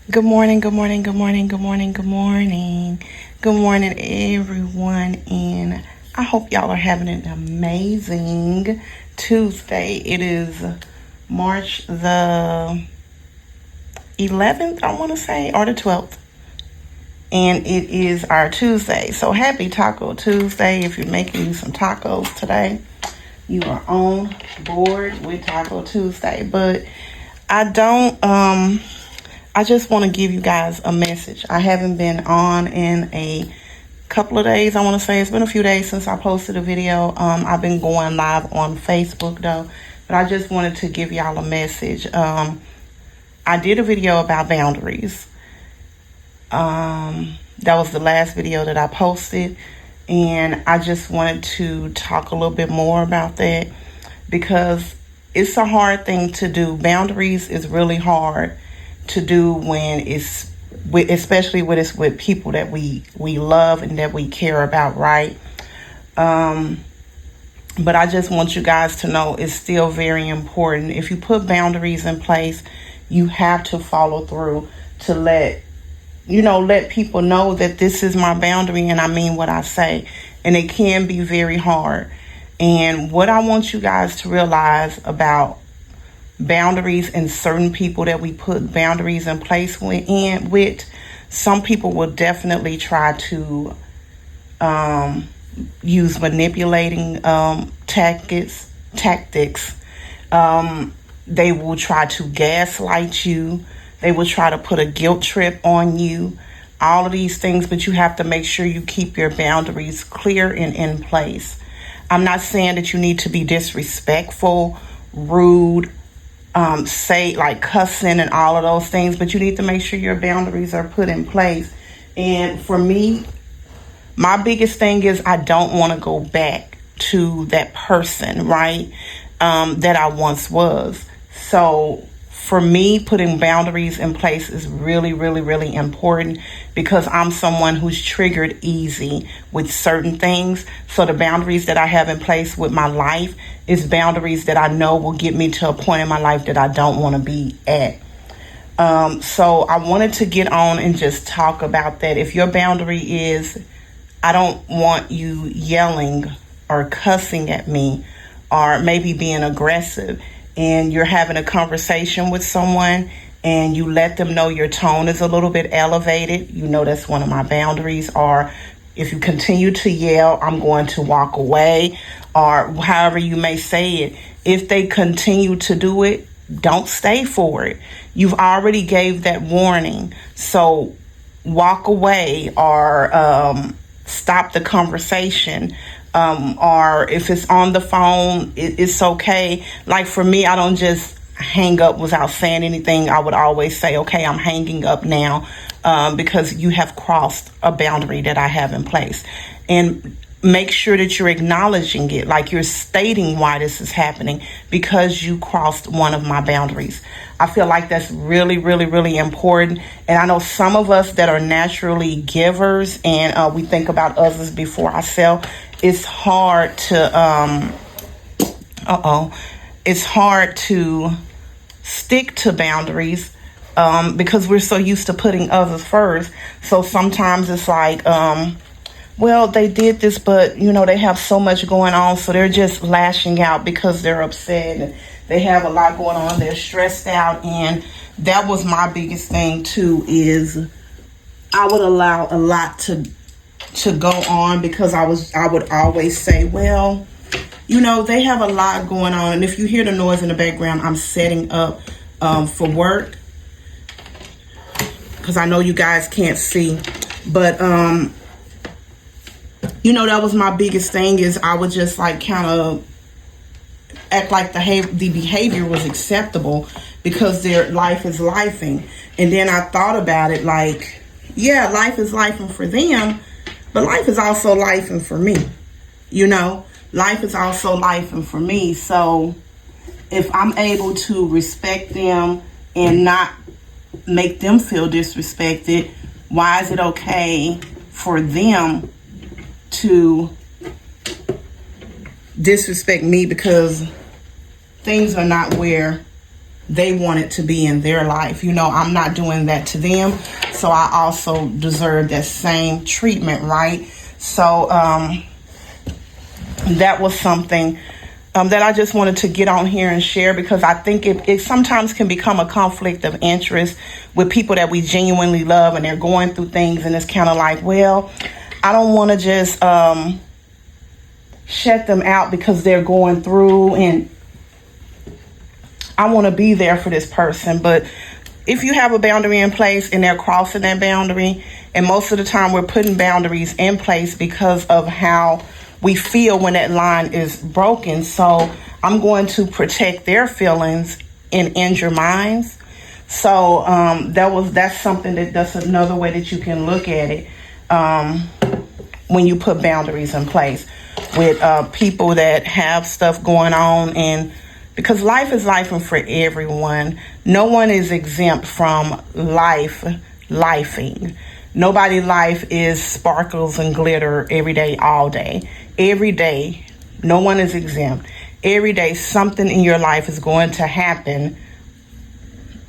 Good morning, good morning, good morning, good morning, good morning. Good morning, everyone. And I hope y'all are having an amazing Tuesday. It is March the 11th, I want to say, or the 12th. And it is our Tuesday. So happy Taco Tuesday. If you're making you some tacos today, you are on board with Taco Tuesday. But I just want to give you guys a message. I haven't been on in a couple of days. I want to say it's been a few days since I posted a video. I've been going live on Facebook though, but I just wanted to give y'all a message. I did a video about boundaries. That was the last video that I posted, and I just wanted to talk a little bit more about that because it's a hard thing to do. Boundaries is really hard to do when it's with, especially when it's with people that we love and that we care about, right? But I just want you guys to know it's still very important. If you put boundaries in place, you have to follow through to let people know that this is my boundary and I mean what I say. And it can be very hard. And what I want you guys to realize about boundaries and certain people that we put boundaries in place with, some people will definitely try to use manipulating tactics. They will try to gaslight you. They will try to put a guilt trip on you. All of these things, but you have to make sure you keep your boundaries clear and in place. I'm not saying that you need to be disrespectful, rude, say like cussing and all of those things, but you need to make sure your boundaries are put in place. And for me, my biggest thing is I don't want to go back to that person, right? That I once was. So for me, putting boundaries in place is really, really, really important because I'm someone who's triggered easy with certain things. So the boundaries that I have in place with my life is boundaries that I know will get me to a point in my life that I don't want to be at. So I wanted to get on and just talk about that. If your boundary is, I don't want you yelling or cussing at me or maybe being aggressive, and you're having a conversation with someone and you let them know your tone is a little bit elevated, that's one of my boundaries. Or if you continue to yell, I'm going to walk away, or however you may say it. If they continue to do it, don't stay for it. You've already gave that warning. So walk away or stop the conversation. Or if it's on the phone, it's okay. Like for me, I don't just hang up without saying anything. I would always say, okay, I'm hanging up now, because you have crossed a boundary that I have in place. And make sure that you're acknowledging it, like you're stating why this is happening, because you crossed one of my boundaries. I feel like that's really, really, really important. And I know some of us that are naturally givers and we think about others before ourselves. It's hard to it's hard to stick to boundaries because we're so used to putting others first. So sometimes it's like, well, they did this, but they have so much going on, so they're just lashing out because they're upset and they have a lot going on. They're stressed out, and that was my biggest thing too. Is I would allow a lot to go on because I would always say, well, they have a lot going on, and if you hear the noise in the background, I'm setting up for work because I know you guys can't see, but that was my biggest thing. Is I would just like kind of act like the behavior was acceptable because their life is lifing. And then I thought about it like, yeah, life is lifing for them, but life is also lifing for me. Life is also lifing for me. So if I'm able to respect them and not make them feel disrespected, why is it okay for them to disrespect me because things are not where they want it to be in their life. I'm not doing that to them, so I also deserve that same treatment, right? So that was something that I just wanted to get on here and share, because I think it sometimes can become a conflict of interest with people that we genuinely love, and they're going through things, and it's kind of like, well, I don't want to just shut them out because they're going through, and I want to be there for this person. But if you have a boundary in place and they're crossing that boundary, and most of the time we're putting boundaries in place because of how we feel when that line is broken. So I'm going to protect their feelings and injure minds. So that's something that's another way that you can look at it when you put boundaries in place with people that have stuff going on. And because life is life, and for everyone, no one is exempt from lifing. Nobody's life is sparkles and glitter every day, all day. Every day, no one is exempt. Every day, something in your life is going to happen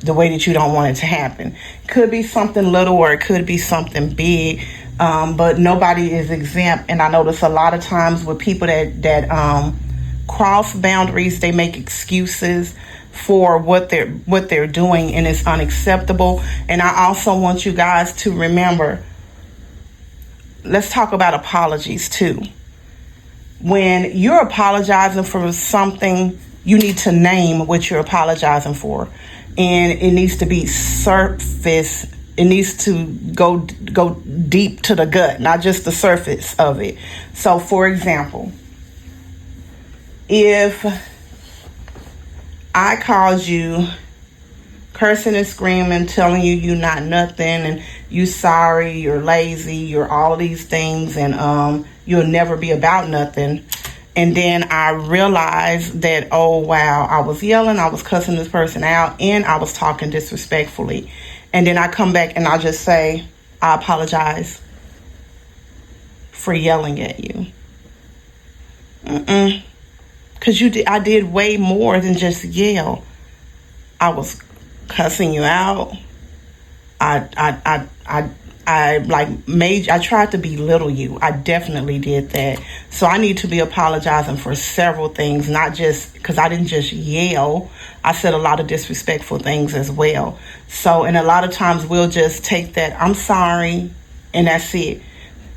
the way that you don't want it to happen. Could be something little, or it could be something big, but nobody is exempt. And I notice a lot of times with people that cross boundaries, they make excuses for what they're doing, and it's unacceptable. And I also want you guys to remember, let's talk about apologies too. When you're apologizing for something, you need to name what you're apologizing for, and it needs to be surface. It needs to go deep to the gut, not just the surface of it. So, for example, if I called you cursing and screaming, telling you you're not nothing, and you sorry, you're lazy, you're all of these things, and you'll never be about nothing. And then I realized that, oh wow, I was yelling, I was cussing this person out, and I was talking disrespectfully. And then I come back and I just say, I apologize for yelling at you. Because I did way more than just yell. I was cussing you out. I tried to belittle you. I definitely did that. So I need to be apologizing for several things, not just because I didn't just yell. I said a lot of disrespectful things as well. So, and a lot of times we'll just take that, I'm sorry, and that's it.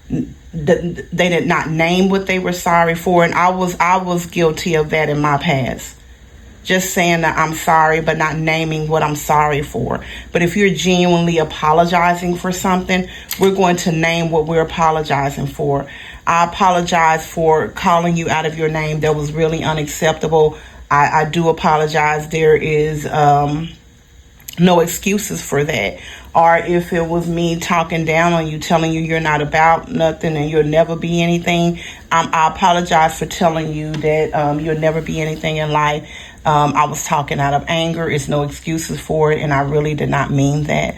They did not name what they were sorry for, and I was guilty of that in my past. Just saying that I'm sorry, but not naming what I'm sorry for. But if you're genuinely apologizing for something, we're going to name what we're apologizing for. I apologize for calling you out of your name. That was really unacceptable. I do apologize. There is no excuses for that. Or if it was me talking down on you, telling you you're not about nothing and you'll never be anything, I apologize for telling you that you'll never be anything in life. I was talking out of anger. It's no excuses for it, and I really did not mean that.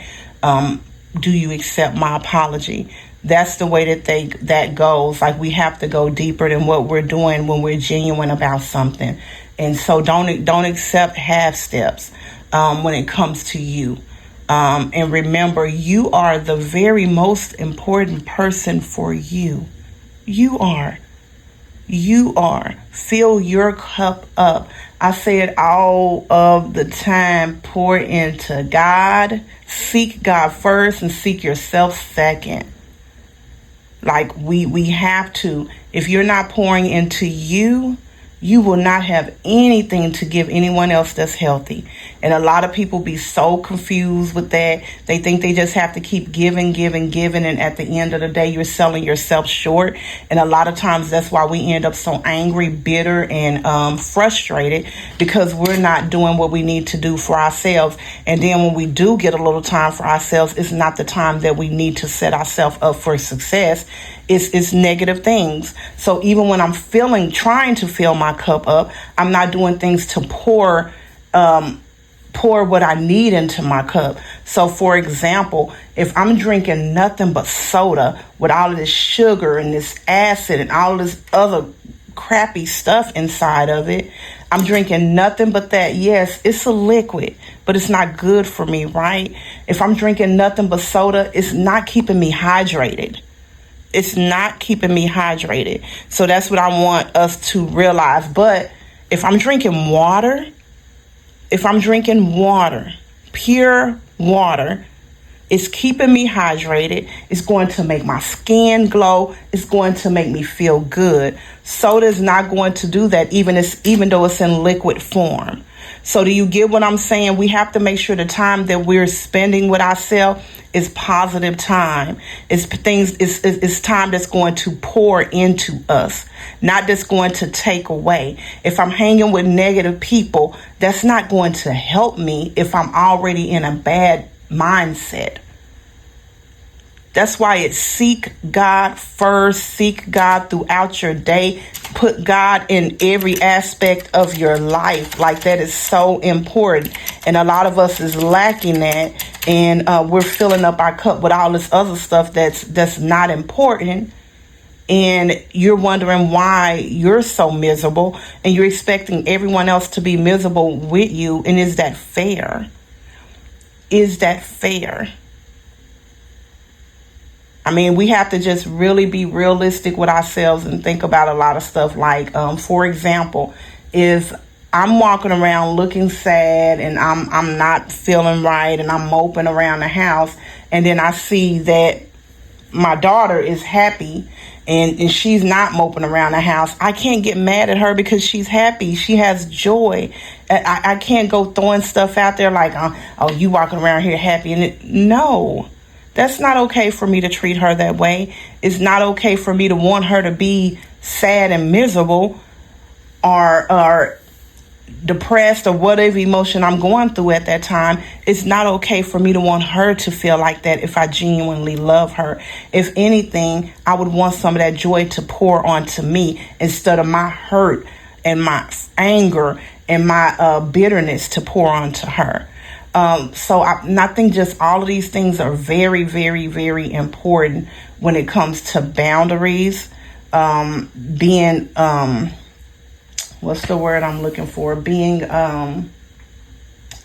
Do you accept my apology? That's the way that goes. Like, we have to go deeper than what we're doing when we're genuine about something. And so don't accept half steps when it comes to you. And remember, you are the very most important person for you. You are. Fill your cup up. I say it all of the time. Pour into God. Seek God first and seek yourself second. Like, we have to. If you're not pouring into you, you will not have anything to give anyone else that's healthy. And a lot of people be so confused with that. They think they just have to keep giving. And at the end of the day, you're selling yourself short. And a lot of times that's why we end up so angry, bitter, and frustrated, because we're not doing what we need to do for ourselves. And then when we do get a little time for ourselves, it's not the time that we need to set ourselves up for success. It's negative things. So even when I'm trying to fill my cup up, I'm not doing things to pour what I need into my cup. So for example, if I'm drinking nothing but soda with all of this sugar and this acid and all of this other crappy stuff inside of it, I'm drinking nothing but that. Yes, it's a liquid, but it's not good for me, right? If I'm drinking nothing but soda, it's not keeping me hydrated. It's not keeping me hydrated. So that's what I want us to realize. But if I'm drinking water, pure water, it's keeping me hydrated. It's going to make my skin glow. It's going to make me feel good. Soda is not going to do that, even though it's in liquid form. So do you get what I'm saying? We have to make sure the time that we're spending with ourselves is positive time. It's time that's going to pour into us, not that's going to take away. If I'm hanging with negative people, that's not going to help me if I'm already in a bad mindset. That's why it's seek God first, seek God throughout your day, put God in every aspect of your life. Like, that is so important. And a lot of us is lacking that, and we're filling up our cup with all this other stuff that's not important. And you're wondering why you're so miserable, and you're expecting everyone else to be miserable with you. And is that fair? Is that fair? I mean, we have to just really be realistic with ourselves and think about a lot of stuff. Like, for example, if I'm walking around looking sad and I'm not feeling right and I'm moping around the house, and then I see that my daughter is happy and she's not moping around the house, I can't get mad at her because she's happy. She has joy. I can't go throwing stuff out there like, oh, you walking around here happy. No. That's not okay for me to treat her that way. It's not okay for me to want her to be sad and miserable or depressed or whatever emotion I'm going through at that time. It's not okay for me to want her to feel like that if I genuinely love her. If anything, I would want some of that joy to pour onto me instead of my hurt and my anger and my bitterness to pour onto her. So I think just all of these things are very, very, very important when it comes to boundaries, being, what's the word I'm looking for? Being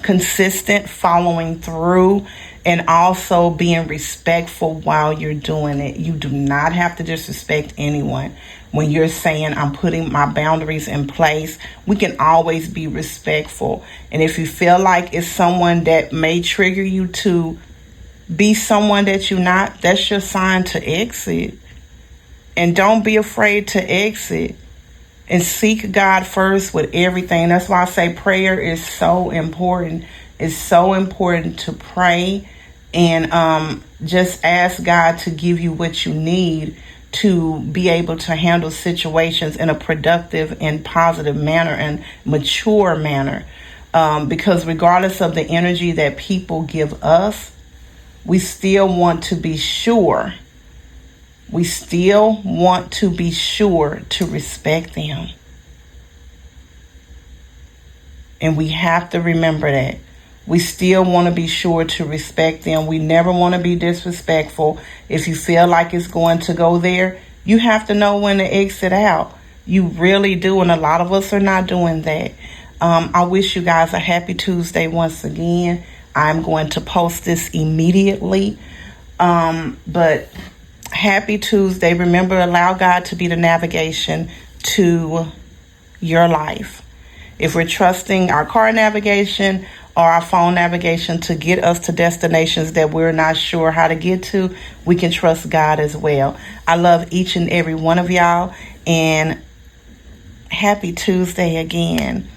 consistent, following through, and also being respectful while you're doing it. You do not have to disrespect anyone. When you're saying, I'm putting my boundaries in place, we can always be respectful. And if you feel like it's someone that may trigger you to be someone that you're not, that's your sign to exit. And don't be afraid to exit. And seek God first with everything. That's why I say prayer is so important. It's so important to pray and just ask God to give you what you need to be able to handle situations in a productive and positive manner and mature manner. Because regardless of the energy that people give us, we still want to be sure. We still want to be sure to respect them. And we have to remember that. We still want to be sure to respect them. We never want to be disrespectful. If you feel like it's going to go there, you have to know when to exit out. You really do. And a lot of us are not doing that. I wish you guys a happy Tuesday once again. I'm going to post this immediately. But happy Tuesday. Remember, allow God to be the navigation to your life. If we're trusting our car navigation or our phone navigation to get us to destinations that we're not sure how to get to, we can trust God as well. I love each and every one of y'all, and happy Tuesday again.